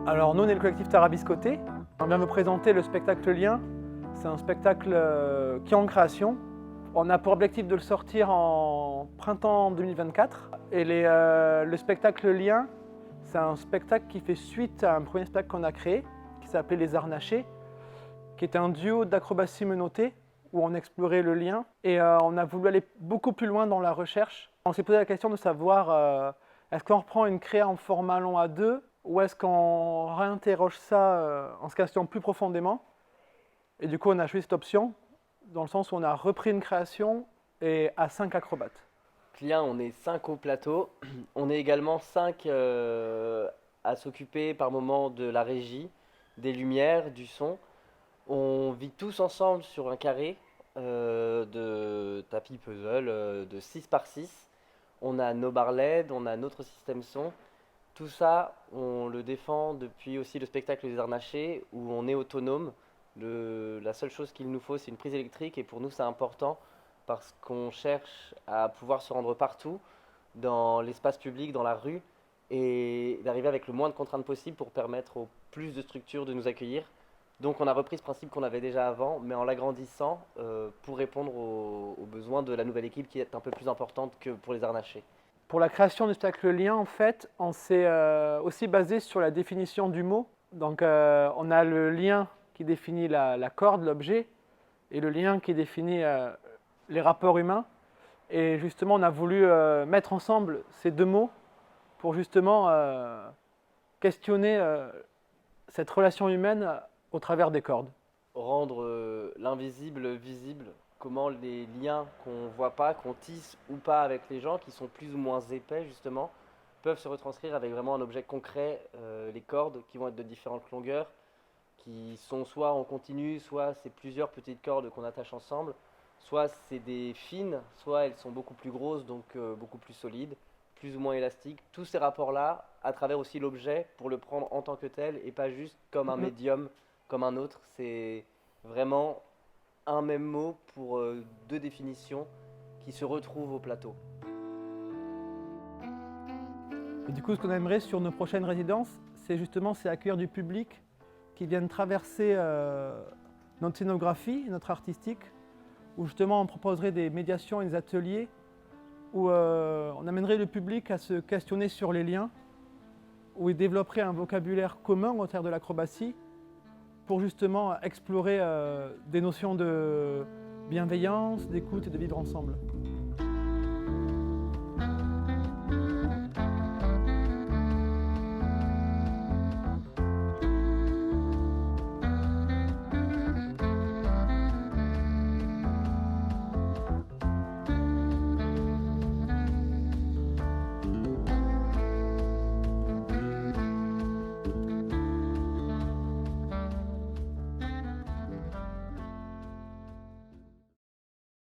Alors nous on est le collectif Tarabiscoté. On vient vous présenter le spectacle Lien. C'est un spectacle qui est en création. On a pour objectif de le sortir en printemps 2024. Et le spectacle Lien, c'est un spectacle qui fait suite à un premier spectacle qu'on a créé, qui s'appelait Les Harnachés, qui était un duo d'acrobatie menottée, où on explorait le lien. Et on a voulu aller beaucoup plus loin dans la recherche. On s'est posé la question de savoir, est-ce qu'on reprend une créa en format long à deux, ou est-ce qu'on réinterroge ça en se questionnant plus profondément? Et du coup, on a choisi cette option, dans le sens où on a repris une création et à 5 acrobates. Client, on est 5 au plateau. On est également 5 à s'occuper par moment de la régie, des lumières, du son. On vit tous ensemble sur un carré de tapis puzzle de 6 par 6. On a nos barres LED, on a notre système son. Tout ça, on le défend depuis aussi le spectacle des Harnachés où on est autonome. La seule chose qu'il nous faut, c'est une prise électrique et pour nous, c'est important parce qu'on cherche à pouvoir se rendre partout dans l'espace public, dans la rue et d'arriver avec le moins de contraintes possible pour permettre au plus de structures de nous accueillir. Donc on a repris ce principe qu'on avait déjà avant, mais en l'agrandissant pour répondre aux besoins de la nouvelle équipe qui est un peu plus importante que pour les Harnachés. Pour la création du spectacle Lien, en fait, on s'est aussi basé sur la définition du mot. Donc on a le lien qui définit la corde, l'objet, et le lien qui définit les rapports humains. Et justement, on a voulu mettre ensemble ces deux mots pour justement questionner cette relation humaine au travers des cordes. Rendre l'invisible visible, comment les liens qu'on voit pas, qu'on tisse ou pas avec les gens, qui sont plus ou moins épais justement, peuvent se retranscrire avec vraiment un objet concret, les cordes qui vont être de différentes longueurs, qui sont soit en continu, soit c'est plusieurs petites cordes qu'on attache ensemble, soit c'est des fines, soit elles sont beaucoup plus grosses, donc beaucoup plus solides, plus ou moins élastiques. Tous ces rapports-là, à travers aussi l'objet, pour le prendre en tant que tel et pas juste comme un médium, comme un autre. C'est vraiment un même mot pour deux définitions qui se retrouvent au plateau. Et du coup, ce qu'on aimerait sur nos prochaines résidences, c'est accueillir du public qui viennent traverser notre scénographie, notre artistique, où justement on proposerait des médiations et des ateliers où on amènerait le public à se questionner sur les liens, où il développerait un vocabulaire commun au travers de l'acrobatie pour justement explorer des notions de bienveillance, d'écoute et de vivre ensemble.